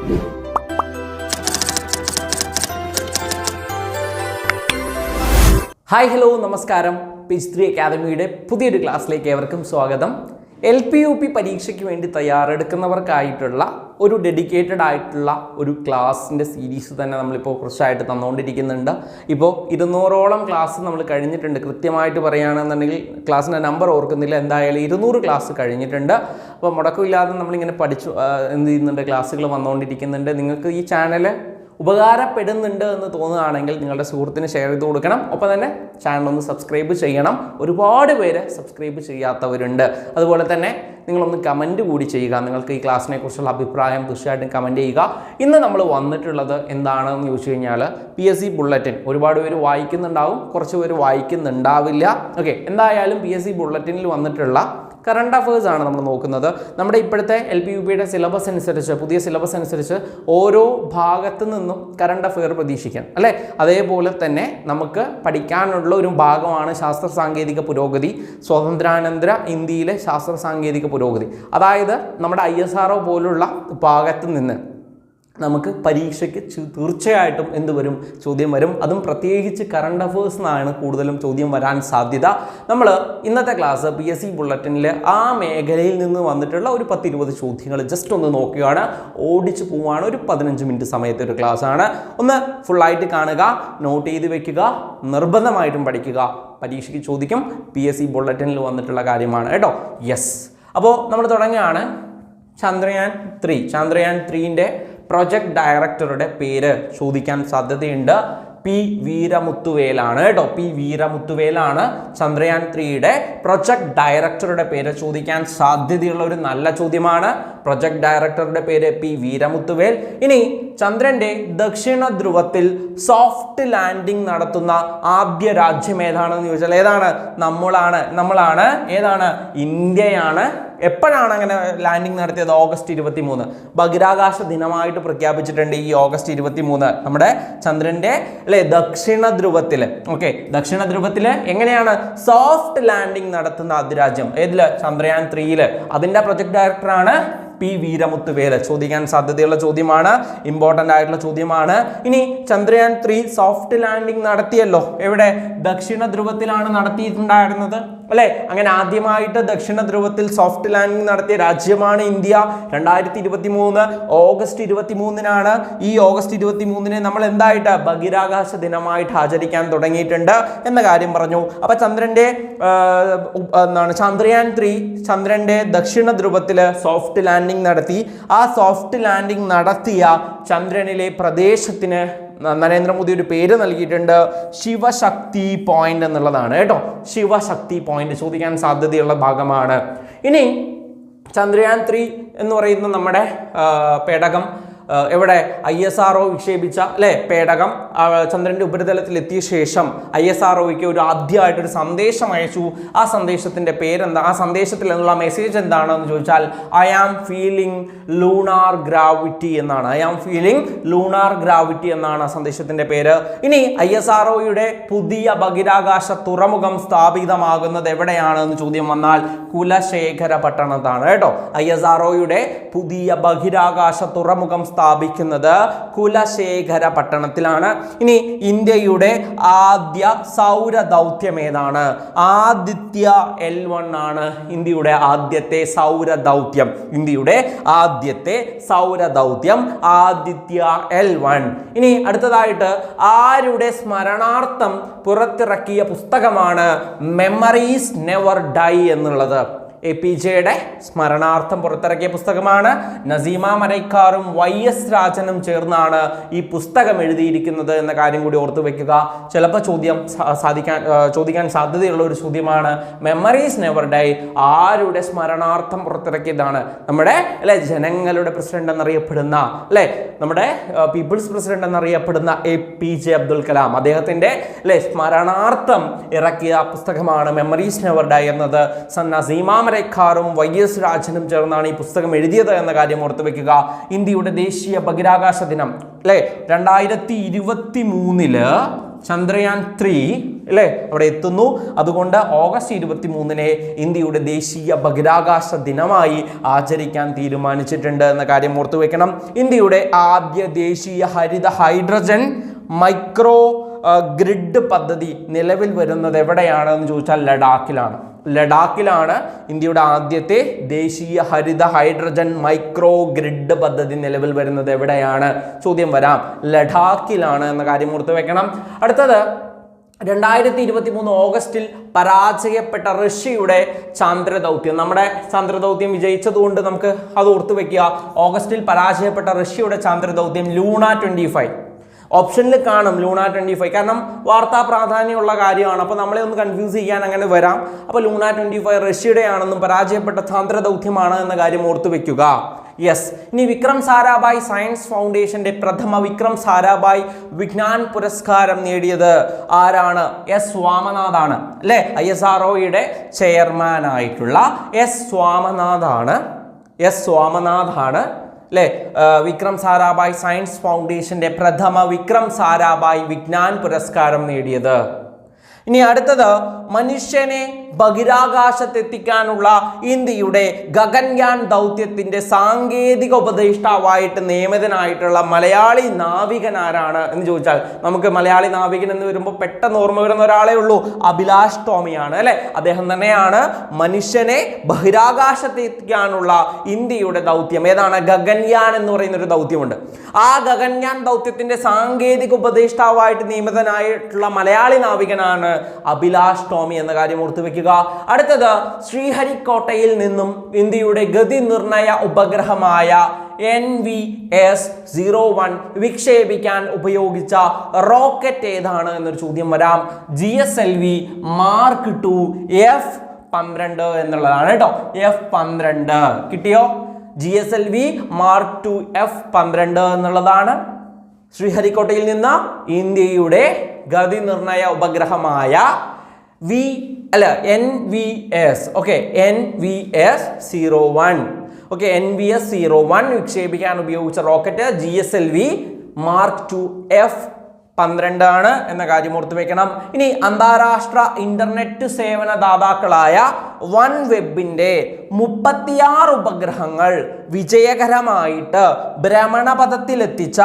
Hi hello നമസ്കാരം. Page 3 അക്കാദമിയുടെ പുതിയൊരു ക്ലാസ്സിലേക്ക് ഏവർക്കും സ്വാഗതം. LP-UP പരീക്ഷയ്ക്ക് വേണ്ടി തയ്യാറെടുക്കുന്നവർക്കായിട്ടുള്ള ഒരു ഡെഡിക്കേറ്റഡ് ആയിട്ടുള്ള ഒരു ക്ലാസ്സിൻ്റെ സീരീസ് തന്നെ നമ്മളിപ്പോൾ കുറച്ചായിട്ട് തന്നുകൊണ്ടിരിക്കുന്നുണ്ട്. ഇപ്പോൾ 200ഓളം ക്ലാസ് നമ്മൾ കഴിഞ്ഞിട്ടുണ്ട്. കൃത്യമായിട്ട് പറയുകയാണെന്നുണ്ടെങ്കിൽ ക്ലാസ്സിൻ്റെ നമ്പർ ഓർക്കുന്നില്ല, എന്തായാലും 200 ക്ലാസ് കഴിഞ്ഞിട്ടുണ്ട്. അപ്പോൾ മുടക്കമില്ലാതെ നമ്മളിങ്ങനെ പഠിച്ചു എന്ത് ചെയ്യുന്നുണ്ട്, ക്ലാസ്സുകൾ വന്നുകൊണ്ടിരിക്കുന്നുണ്ട്. നിങ്ങൾക്ക് ഈ ചാനൽ ഉപകാരപ്പെടുന്നുണ്ട് എന്ന് തോന്നുകയാണെങ്കിൽ നിങ്ങളുടെ സുഹൃത്തിന് ഷെയർ ചെയ്ത് കൊടുക്കണം. ഒപ്പം തന്നെ ചാനലൊന്ന് സബ്സ്ക്രൈബ് ചെയ്യണം. ഒരുപാട് പേര് സബ്സ്ക്രൈബ് ചെയ്യാത്തവരുണ്ട്. അതുപോലെ തന്നെ നിങ്ങളൊന്ന് കമൻറ്റ് കൂടി ചെയ്യുക. നിങ്ങൾക്ക് ഈ ക്ലാസ്സിനെ കുറിച്ചുള്ള അഭിപ്രായം തീർച്ചയായിട്ടും കമൻറ്റ് ചെയ്യുക. ഇന്ന് നമ്മൾ വന്നിട്ടുള്ളത് എന്താണെന്ന് ചോദിച്ചു കഴിഞ്ഞാൽ PSC ബുള്ളറ്റിൻ. ഒരുപാട് പേര് വായിക്കുന്നുണ്ടാവും, കുറച്ച് പേര് വായിക്കുന്നുണ്ടാവില്ല. ഓക്കെ, എന്തായാലും PSC ബുള്ളറ്റിനിൽ വന്നിട്ടുള്ള കറണ്ട് അഫേഴ്സ് ആണ് നമ്മൾ നോക്കുന്നത്. നമ്മുടെ ഇപ്പോഴത്തെ LP-UPയുടെ സിലബസ് അനുസരിച്ച്, പുതിയ സിലബസ് അനുസരിച്ച് ഓരോ ഭാഗത്തു നിന്നും കറണ്ട് അഫെയർ പ്രതീക്ഷിക്കാം അല്ലേ. അതേപോലെ തന്നെ നമുക്ക് പഠിക്കാനുള്ള ഒരു ഭാഗമാണ് ശാസ്ത്ര സാങ്കേതിക പുരോഗതി, സ്വാതന്ത്ര്യാനന്തര ഇന്ത്യയിലെ ശാസ്ത്ര സാങ്കേതിക പുരോഗതി. അതായത് നമ്മുടെ ISRO പോലുള്ള ഭാഗത്ത് നിന്ന് നമുക്ക് പരീക്ഷയ്ക്ക് തീർച്ചയായിട്ടും എന്ത് വരും, ചോദ്യം വരും. അതും പ്രത്യേകിച്ച് കറണ്ട് അഫേഴ്സ് നിന്നാണ് കൂടുതലും ചോദ്യം വരാൻ സാധ്യത. നമ്മൾ ഇന്നത്തെ ക്ലാസ് PSC ബുള്ളറ്റിനിൽ ആ മേഖലയിൽ നിന്ന് വന്നിട്ടുള്ള ഒരു 10-20 ചോദ്യങ്ങൾ ജസ്റ്റ് ഒന്ന് നോക്കുകയാണ്. ഓടിച്ചു പോവുകയാണ്. ഒരു 15 മിനിറ്റ് സമയത്തെ ഒരു ക്ലാസ് ആണ്. ഒന്ന് ഫുള്ളായിട്ട് കാണുക, നോട്ട് ചെയ്ത് വെക്കുക, നിർബന്ധമായിട്ടും പഠിക്കുക. പരീക്ഷയ്ക്ക് ചോദിക്കും. PSC ബുള്ളറ്റിനിൽ വന്നിട്ടുള്ള കാര്യമാണ് കേട്ടോ. യെസ്, അപ്പോൾ നമ്മൾ തുടങ്ങുകയാണ്. ചന്ദ്രയാൻ 3ൻ്റെ പ്രൊജക്ട് ഡയറക്ടറുടെ പേര് ചോദിക്കാൻ സാധ്യതയുണ്ട്. P. വീരമുത്തുവേലാണ് കേട്ടോ. P. വീരമുത്തുവേലാണ് ചന്ദ്രയാൻ 3യുടെ പ്രൊജക്ട് ഡയറക്ടറുടെ പേര് ചോദിക്കാൻ സാധ്യതയുള്ള ഒരു നല്ല ചോദ്യമാണ്. പ്രൊജക്ട് ഡയറക്ടറുടെ പേര് P. വീരമുത്തുവേൽ. ഇനി ചന്ദ്രന്റെ ദക്ഷിണ ധ്രുവത്തിൽ സോഫ്റ്റ് ലാൻഡിംഗ് നടത്തുന്ന ആദ്യ രാജ്യം ഏതാണെന്ന് ചോദിച്ചാൽ ഏതാണ്? നമ്മളാണ്. ഏതാണ്? ഇന്ത്യയാണ്. എപ്പോഴാണ് അങ്ങനെ ലാൻഡിംഗ് നടത്തിയത്? ഓഗസ്റ്റ് 23. ബഹിരാകാശ ദിനമായിട്ട് പ്രഖ്യാപിച്ചിട്ടുണ്ട് ഈ ഓഗസ്റ്റ് 23. നമ്മുടെ ചന്ദ്രന്റെ ദക്ഷിണ ധ്രുവത്തിൽ. ഓക്കെ, ദക്ഷിണ ധ്രുവത്തിൽ എങ്ങനെയാണ് സോഫ്റ്റ് ലാൻഡിംഗ് നടത്തുന്ന ആദ്യ രാജ്യം? ഏതില്? ചന്ദ്രയാൻ 3. അതിന്റെ പ്രൊജക്ട് ഡയറക്ടറാണ് P. വീരമുത്തുവേൽ. ചോദിക്കാൻ സാധ്യതയുള്ള ചോദ്യമാണ്, ഇമ്പോർട്ടൻ്റ് ആയിട്ടുള്ള ചോദ്യമാണ്. ഇനി ചന്ദ്രയാൻ 3 സോഫ്റ്റ് ലാൻഡിംഗ് നടത്തിയല്ലോ. എവിടെ? ദക്ഷിണ ധ്രുവത്തിലാണ് നടത്തിയിട്ടുണ്ടായിരുന്നത് അല്ലേ. അങ്ങനെ ആദ്യമായിട്ട് ദക്ഷിണ ധ്രുവത്തിൽ സോഫ്റ്റ് ലാൻഡിംഗ് നടത്തിയ രാജ്യമാണ് ഇന്ത്യ. 2023 ഓഗസ്റ്റ് 23 ഈ ഓഗസ്റ്റ് 23 നമ്മൾ എന്തായിട്ട് ബഹിരാകാശ ദിനമായിട്ട് ആചരിക്കാൻ തുടങ്ങിയിട്ടുണ്ട് എന്ന കാര്യം പറഞ്ഞു. അപ്പൊ ചന്ദ്രന്റെ ചന്ദ്രയാൻ 3 ചന്ദ്രന്റെ ദക്ഷിണ ധ്രുവത്തിൽ സോഫ്റ്റ് ലാൻഡിംഗ് നടത്തി. ആ സോഫ്റ്റ് ലാൻഡിംഗ് നടത്തിയ ചന്ദ്രനിലെ പ്രദേശത്തിന് നരേന്ദ്രമോദി ഒരു പേര് നൽകിയിട്ടുണ്ട്. ശിവശക്തി പോയിന്റ് എന്നുള്ളതാണ് കേട്ടോ. ശിവശക്തി പോയിന്റ് ചോദിക്കാൻ സാധ്യതയുള്ള ഭാഗമാണ്. ഇനി ചന്ദ്രയാൻ 3 എന്ന് പറയുന്ന നമ്മുടെ പേടകം എവിടെ? ISRO വിക്ഷേപിച്ച അല്ലെ പേടകം ചന്ദ്രന്റെ ഉപരിതലത്തിൽ എത്തിയ ശേഷം ISROയ്ക്ക് ഒരു ആദ്യമായിട്ടൊരു സന്ദേശം അയച്ചു. ആ സന്ദേശത്തിന്റെ പേരെന്താ? ആ സന്ദേശത്തിൽ എന്നുള്ള മെസ്സേജ് എന്താണെന്ന് ചോദിച്ചാൽ I am feeling lunar gravity എന്നാണ്. I am feeling lunar gravity എന്നാണ് ആ സന്ദേശത്തിന്റെ പേര്. ഇനി ISROയുടെ പുതിയ ബഹിരാകാശ തുറമുഖം സ്ഥാപിതമാകുന്നത് എവിടെയാണെന്ന് ചോദ്യം വന്നാൽ കുലശേഖര പട്ടണത്താണ് കേട്ടോ. ISROയുടെ പുതിയ ബഹിരാകാശ തുറമുഖം സ്ഥാപിക്കുന്നത് കുലശേഖര പട്ടണത്തിലാണ്. ഇനി ഇന്ത്യയുടെ ആദ്യ സൗര ദൗത്യം ഏതാണ്? ആദിത്യ L1 ആണ് ഇന്ത്യയുടെ ആദ്യത്തെ സൗര ദൗത്യം. ഇന്ത്യയുടെ ആദ്യത്തെ സൗര ദൗത്യം ആദിത്യ L1. ഇനി അടുത്തതായിട്ട് ആരുടെ സ്മരണാർത്ഥം പുറത്തിറക്കിയ പുസ്തകമാണ് മെമ്മറീസ് നെവർ ഡൈ എന്നുള്ളത്? APJയുടെ സ്മരണാർത്ഥം പുറത്തിറക്കിയ പുസ്തകമാണ്. നസീമ മരൈക്കാറും YS രാജനും ചേർന്നാണ് ഈ പുസ്തകം എഴുതിയിരിക്കുന്നത് എന്ന കാര്യം കൂടി ഓർത്തു വെക്കുക. ചിലപ്പോൾ ചോദിക്കാൻ സാധ്യതയുള്ള ഒരു ചോദ്യമാണ്. മെമ്മറീസ് നെവർ ഡൈ ആരുടെ സ്മരണാർത്ഥം പുറത്തിറക്കിയതാണ്? നമ്മുടെ ജനങ്ങളുടെ പ്രസിഡന്റ് എന്നറിയപ്പെടുന്ന നമ്മുടെ പീപ്പിൾസ് പ്രസിഡന്റ് എന്നറിയപ്പെടുന്ന APJ അബ്ദുൽ കലാം. അദ്ദേഹത്തിന്റെ സ്മരണാർത്ഥം ഇറക്കിയ പുസ്തകമാണ് മെമ്മറീസ് നെവർ ഡൈ എന്നത്. നസീമ മരൈക്കാറും YS രാജനും ചേർന്നാണ് ഈ പുസ്തകം എഴുതിയത് എന്ന കാര്യം ഓർത്തു വെക്കുക. ഇന്ത്യയുടെ ദേശീയ ബഹിരാകാശ ദിനം 2023 ചന്ദ്രയാൻ 3 അല്ലേ, അവിടെ എത്തുന്നു. അതുകൊണ്ട് ഓഗസ്റ്റ് 23 ഇന്ത്യയുടെ ദേശീയ ബഹിരാകാശ ദിനമായി ആചരിക്കാൻ തീരുമാനിച്ചിട്ടുണ്ട് എന്ന കാര്യം ഓർത്തു വെക്കണം. ഇന്ത്യയുടെ ആദ്യ ദേശീയ ഹരിത ഹൈഡ്രജൻ മൈക്രോ ഗ്രിഡ് പദ്ധതി നിലവിൽ വരുന്നത് എവിടെയാണെന്ന് ചോദിച്ചാൽ ലഡാക്കിലാണ് ഇന്ത്യയുടെ ആദ്യത്തെ ദേശീയ ഹരിത ഹൈഡ്രജൻ മൈക്രോ ഗ്രിഡ് പദ്ധതി നിലവിൽ വരുന്നത് എവിടെയാണ്? ചോദ്യം വരാം. ലഡാക്കിലാണ് എന്ന കാര്യം ഓർത്ത് വെക്കണം. അടുത്തത് 2023 ഓഗസ്റ്റിൽ പരാജയപ്പെട്ട റഷ്യയുടെ ചാന്ദ്രദൗത്യം. നമ്മുടെ ചാന്ദ്രദൗത്യം വിജയിച്ചതുകൊണ്ട് നമുക്ക് അത് ഓർത്ത് വെക്കുക. ഓഗസ്റ്റിൽ പരാജയപ്പെട്ട റഷ്യയുടെ ചാന്ദ്രദൗത്യം ലൂണ 25. ഓപ്ഷനിൽ കാണും ലൂണ 25, കാരണം വാർത്താ പ്രാധാന്യമുള്ള കാര്യമാണ്. അപ്പോൾ നമ്മളെ ഒന്ന് കൺഫ്യൂസ് ചെയ്യാൻ അങ്ങനെ വരാം. അപ്പോൾ ലൂണ 25 റഷ്യയുടെ ആണെന്നും പരാജയപ്പെട്ട ചാന്ദ്രദൗത്യമാണ് എന്ന കാര്യം ഓർത്തു വെക്കുക. യെസ്. ഇനി വിക്രം സാരാഭായ് സയൻസ് ഫൗണ്ടേഷന്റെ പ്രഥമ വിക്രം സാരാഭായ് വിജ്ഞാൻ പുരസ്കാരം നേടിയത് ആരാണ്? എസ് സ്വാമനാഥാണ് അല്ലേ. ISROയുടെ ചെയർമാൻ ആയിട്ടുള്ള എസ് സ്വാമനാഥാണ് അല്ലേ വിക്രം സാരാഭായ് സയൻസ് ഫൗണ്ടേഷന്റെ പ്രഥമ വിക്രം സാരാഭായ് വിജ്ഞാൻ പുരസ്കാരം നേടിയത്. ഇനി അടുത്തത് മനുഷ്യനെ ബഹിരാകാശത്തെത്തിക്കാനുള്ള ഇന്ത്യയുടെ ഗഗൻയാൻ ദൗത്യത്തിന്റെ സാങ്കേതിക ഉപദേഷ്ടാവായിട്ട് നിയമിതനായിട്ടുള്ള മലയാളി നാവികൻ ആരാണ് എന്ന് ചോദിച്ചാൽ നമുക്ക് മലയാളി നാവികൻ എന്ന് വരുമ്പോൾ പെട്ടെന്ന് ഓർമ്മ വരുന്ന ഒരാളെ ഉള്ളൂ, അഭിലാഷ് ടോമിയാണ് അല്ലെ. അദ്ദേഹം തന്നെയാണ് മനുഷ്യനെ ബഹിരാകാശത്തെത്തിക്കാനുള്ള ഇന്ത്യയുടെ ദൗത്യം. ഏതാണ്? ഗഗൻയാൻ എന്ന് പറയുന്ന ഒരു ദൗത്യമുണ്ട്. ആ ഗഗൻയാൻ ദൗത്യത്തിന്റെ സാങ്കേതിക ഉപദേഷ്ടാവായിട്ട് നിയമിതനായിട്ടുള്ള മലയാളി നാവികനാണ് അഭിലാഷ് ടോമി എന്ന കാര്യം ഓർത്തു വെക്കുക. അടുത്തത് ശ്രീഹരിക്കോട്ടയിൽ നിന്നും ഇന്ത്യയുടെ ഗതി നിർണയ ഉപഗ്രഹമായ NVS-01 വിക്ഷേപിക്കാൻ ഉപയോഗിച്ച റോക്കറ്റ് ഏതാണ് എന്നൊരു ചോദ്യം വരാം. GSLV Mark II F-12 എന്നുള്ളതാണ് കേട്ടോ. F-12 കിട്ടിയോ? GSLV Mark II F-12 എന്നുള്ളതാണ് ശ്രീഹരിക്കോട്ടയിൽ നിന്ന് ഇന്ത്യയുടെ ഗതി നിർണയ ഉപഗ്രഹമായ NVS-01 NVS-01 വിക്ഷേപിക്കാൻ ഉപയോഗിച്ച rocket GSLV Mark II F-12 ആണ് എന്ന കാര്യം ഓർത്തു വെക്കണം. ഇനി അന്താരാഷ്ട്ര ഇന്റർനെറ്റ് സേവന ദാതാക്കളായ OneWebന്റെ 36 ഉപഗ്രഹങ്ങൾ വിജയകരമായിട്ട് ഭ്രമണപഥത്തിലെത്തിച്ച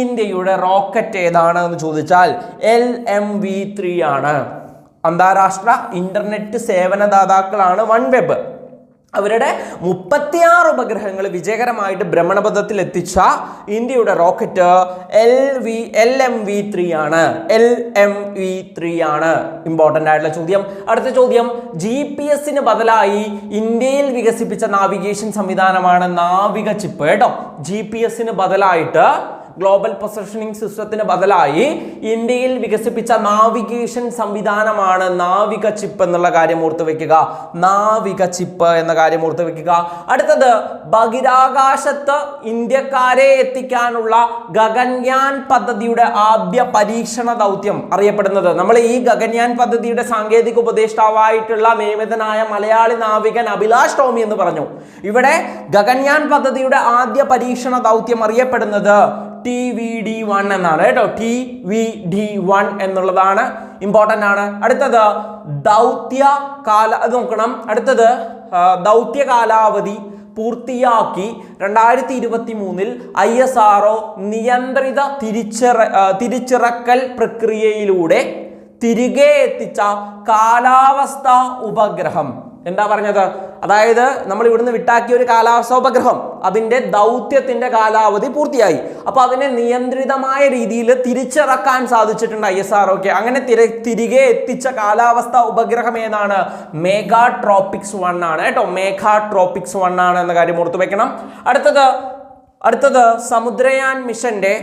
ഇന്ത്യയുടെ റോക്കറ്റ് ഏതാണ് എന്ന് ചോദിച്ചാൽ LMV-3 ആണ്. അന്താരാഷ്ട്ര ഇന്റർനെറ്റ് സേവന ദാതാക്കളാണ് OneWeb. അവരുടെ 36 ഉപഗ്രഹങ്ങൾ വിജയകരമായിട്ട് ഭ്രമണപഥത്തിൽ എത്തിച്ച ഇന്ത്യയുടെ റോക്കറ്റ് LMV-3 ആണ്. ഇമ്പോർട്ടൻ്റ് ആയിട്ടുള്ള ചോദ്യം. അടുത്ത ചോദ്യം, GPS-ന് ബദലായി ഇന്ത്യയിൽ വികസിപ്പിച്ച നാവിഗേഷൻ സംവിധാനമാണ് നാവിക ചിപ്പ് കേട്ടോ. GPS-ന് ബദലായിട്ട് ഗ്ലോബൽ പൊസിഷനിങ് സിസ്റ്റത്തിന് ബദലായി ഇന്ത്യയിൽ വികസിപ്പിച്ച നാവിഗേഷൻ സംവിധാനമാണ് നാവിക ചിപ്പ് എന്നുള്ള കാര്യം ഓർത്തു വെക്കുക. നാവിക ചിപ്പ് എന്ന കാര്യം ഓർത്തു വെക്കുക. അടുത്തത്, ബഹിരാകാശത്ത് ഇന്ത്യക്കാരെ എത്തിക്കാനുള്ള ഗഗൻയാൻ പദ്ധതിയുടെ ആദ്യ പരീക്ഷണ ദൗത്യം അറിയപ്പെടുന്നത്, നമ്മൾ ഈ ഗഗൻയാൻ പദ്ധതിയുടെ സാങ്കേതിക ഉപദേഷ്ടാവായിട്ടുള്ള നിയമിതനായ മലയാളി നാവികൻ അഭിലാഷ് ടോമി എന്ന് പറഞ്ഞു. ഇവിടെ ഗഗൻയാൻ പദ്ധതിയുടെ ആദ്യ പരീക്ഷണ ദൗത്യം അറിയപ്പെടുന്നത് TVD-1 എന്നാണ് കേട്ടോ. TVD-1 എന്നുള്ളതാണ്, ഇമ്പോർട്ടൻ്റ് ആണ്. അടുത്തത് ദൗത്യ കാലാവധി പൂർത്തിയാക്കി 2023 ISRO നിയന്ത്രിത തിരിച്ചിറക്കൽ പ്രക്രിയയിലൂടെ തിരികെ എത്തിച്ച കാലാവസ്ഥാ ഉപഗ്രഹം. എന്താ പറഞ്ഞത്? അതായത് നമ്മൾ ഇവിടുന്ന് വിട്ടാക്കിയ ഒരു കാലാവസ്ഥാ ഉപഗ്രഹം, അതിന്റെ ദൗത്യത്തിന്റെ കാലാവധി പൂർത്തിയായി. അപ്പൊ അതിനെ നിയന്ത്രിതമായ രീതിയിൽ തിരിച്ചിറക്കാൻ സാധിച്ചിട്ടുണ്ട് ISROക്ക്. അങ്ങനെ തിരികെ എത്തിച്ച കാലാവസ്ഥാ ഉപഗ്രഹം ഏതാണ്? മെഗാട്രോപിക്സ് 1 ആണ് കേട്ടോ. മെഗാട്രോപിക്സ് 1 ആണ് എന്ന കാര്യം ഓർത്തു വെക്കണം. അടുത്തത് സമുദ്രയാൻ മിഷന്റെ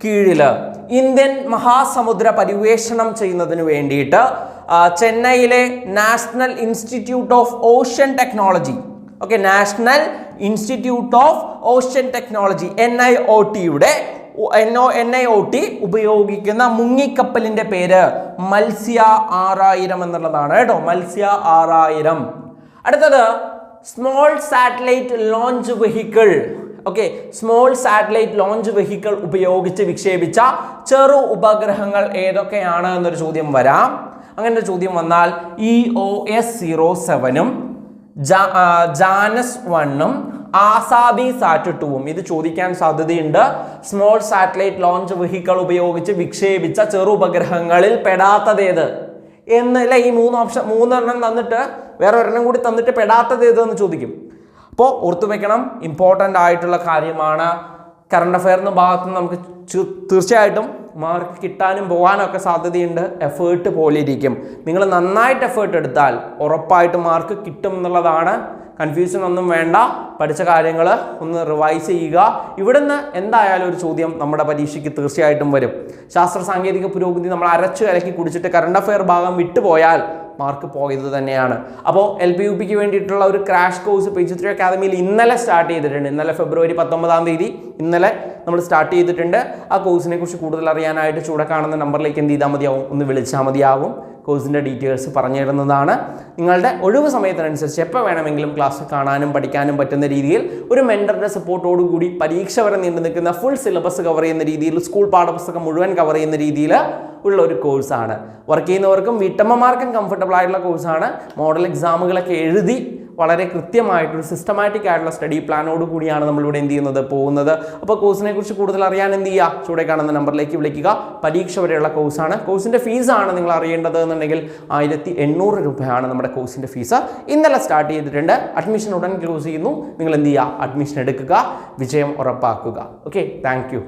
കീഴിൽ ഇന്ത്യൻ മഹാസമുദ്ര പര്യവേഷണം ചെയ്യുന്നതിന് വേണ്ടിയിട്ട് ചെന്നൈയിലെ national institute of ocean technology national institute of ocean technology NIOT ഉപയോഗിക്കുന്ന മുങ്ങിക്കപ്പലിന്റെ പേര് മത്സ്യ 6000 എന്നുള്ളതാണ് കേട്ടോ. മത്സ്യ 6000. അടുത്തത്, small satellite launch vehicle small satellite launch vehicle ഉപയോഗിച്ച് വിക്ഷേപിച്ച ചെറു ഉപഗ്രഹങ്ങൾ ഏതൊക്കെയാണ് എന്നൊരു ചോദ്യം വരാം. അങ്ങനെ ഒരു ചോദ്യം വന്നാൽ EOS-07 ജാനസ് 1 ആസാബിസാറ്റ് 2 ഇത് ചോദിക്കാൻ സാധ്യതയുണ്ട്. സ്മോൾ സാറ്റലൈറ്റ് ലോഞ്ച് വെഹിക്കിൾ ഉപയോഗിച്ച് വിക്ഷേപിച്ച ചെറു ഉപഗ്രഹങ്ങളിൽ പെടാത്തതേത് എന്നല്ല. ഈ മൂന്നെണ്ണം തന്നിട്ട് വേറെ ഒരെണ്ണം കൂടി തന്നിട്ട് പെടാത്തത് ഏതെന്ന് ചോദിക്കും. അപ്പോൾ ഓർത്തു വെക്കണം, ഇമ്പോർട്ടൻ്റ് ആയിട്ടുള്ള കാര്യമാണ്. കറണ്ട് അഫെയറിൻ്റെ ഭാഗത്ത് നിന്ന് നമുക്ക് തീർച്ചയായിട്ടും മാർക്ക് കിട്ടാനും പോകാനും ഒക്കെ സാധ്യതയുണ്ട്. എഫേർട്ട് പോലെ ഇരിക്കും. നിങ്ങൾ നന്നായിട്ട് എഫേർട്ട് എടുത്താൽ ഉറപ്പായിട്ട് മാർക്ക് കിട്ടും എന്നുള്ളതാണ്. കൺഫ്യൂഷൻ ഒന്നും വേണ്ട. പഠിച്ച കാര്യങ്ങൾ ഒന്ന് റിവൈസ് ചെയ്യുക. ഇവിടുന്ന് എന്തായാലും ഒരു ചോദ്യം നമ്മുടെ പരീക്ഷയ്ക്ക് തീർച്ചയായിട്ടും വരും. ശാസ്ത്ര സാങ്കേതിക പുരോഗതി നമ്മൾ അരച്ചു കലക്കി കുടിച്ചിട്ട് കറണ്ട് അഫെയർ ഭാഗം വിട്ടുപോയാൽ മാർക്ക് പോയത് തന്നെയാണ്. അപ്പോൾ LP-UPക്ക് വേണ്ടിയിട്ടുള്ള ഒരു ക്രാഷ് കോഴ്സ് പേജ് 3 അക്കാദമിയിൽ ഇന്നലെ സ്റ്റാർട്ട് ചെയ്തിട്ടുണ്ട്. ഇന്നലെ ഫെബ്രുവരി 19 ഇന്നലെ നമ്മൾ സ്റ്റാർട്ട് ചെയ്തിട്ടുണ്ട്. ആ കോഴ്സിനെ കുറിച്ച് കൂടുതൽ അറിയാനായിട്ട് ചൂടെ കാണുന്ന നമ്പറിലേക്ക് എന്ത് ചെയ്താൽ മതിയാവും, ഒന്ന് വിളിച്ചാൽ മതിയാവും. കോഴ്സിൻ്റെ ഡീറ്റെയിൽസ് പറഞ്ഞു തരുന്നതാണ്. നിങ്ങളുടെ ഒഴിവ് സമയത്തിനനുസരിച്ച് എപ്പോൾ വേണമെങ്കിലും ക്ലാസ് കാണാനും പഠിക്കാനും പറ്റുന്ന രീതിയിൽ ഒരു മെൻറ്ററുടെ സപ്പോർട്ടോടുകൂടി പരീക്ഷ വരെ നീണ്ടു നിൽക്കുന്ന ഫുൾ സിലബസ് കവർ ചെയ്യുന്ന രീതിയിൽ, സ്കൂൾ പാഠപുസ്തകം മുഴുവൻ കവർ ചെയ്യുന്ന രീതിയിൽ ഉള്ള ഒരു കോഴ്സാണ്. വർക്ക് ചെയ്യുന്നവർക്കും വീട്ടമ്മമാർക്കും കംഫർട്ടബിൾ ആയിട്ടുള്ള കോഴ്സാണ്. മോഡൽ എക്സാമുകളൊക്കെ എഴുതി വളരെ കൃത്യമായിട്ടൊരു സിസ്റ്റമാറ്റിക് ആയിട്ടുള്ള സ്റ്റഡി പ്ലാനോട് കൂടിയാണ് നമ്മളിവിടെ എന്ത് ചെയ്യുന്നത്, പോകുന്നത്. അപ്പോൾ കോഴ്സിനെ കുറിച്ച് കൂടുതൽ അറിയാൻ എന്ത് ചെയ്യുക, ചൂടെ കാണുന്ന നമ്പറിലേക്ക് വിളിക്കുക. പരീക്ഷ വരെയുള്ള കോഴ്സാണ്. കോഴ്സിൻ്റെ ഫീസാണ് നിങ്ങൾ അറിയേണ്ടത് എന്നുണ്ടെങ്കിൽ 1800 രൂപയാണ് നമ്മുടെ കോഴ്സിൻ്റെ ഫീസ്. ഇന്നലെ സ്റ്റാർട്ട് ചെയ്തിട്ടുണ്ട്. അഡ്മിഷൻ ഉടൻ ക്ലോസ് ചെയ്യുന്നു. നിങ്ങൾ എന്ത് ചെയ്യുക, അഡ്മിഷൻ എടുക്കുക, വിജയം ഉറപ്പാക്കുക. Okay, thank you.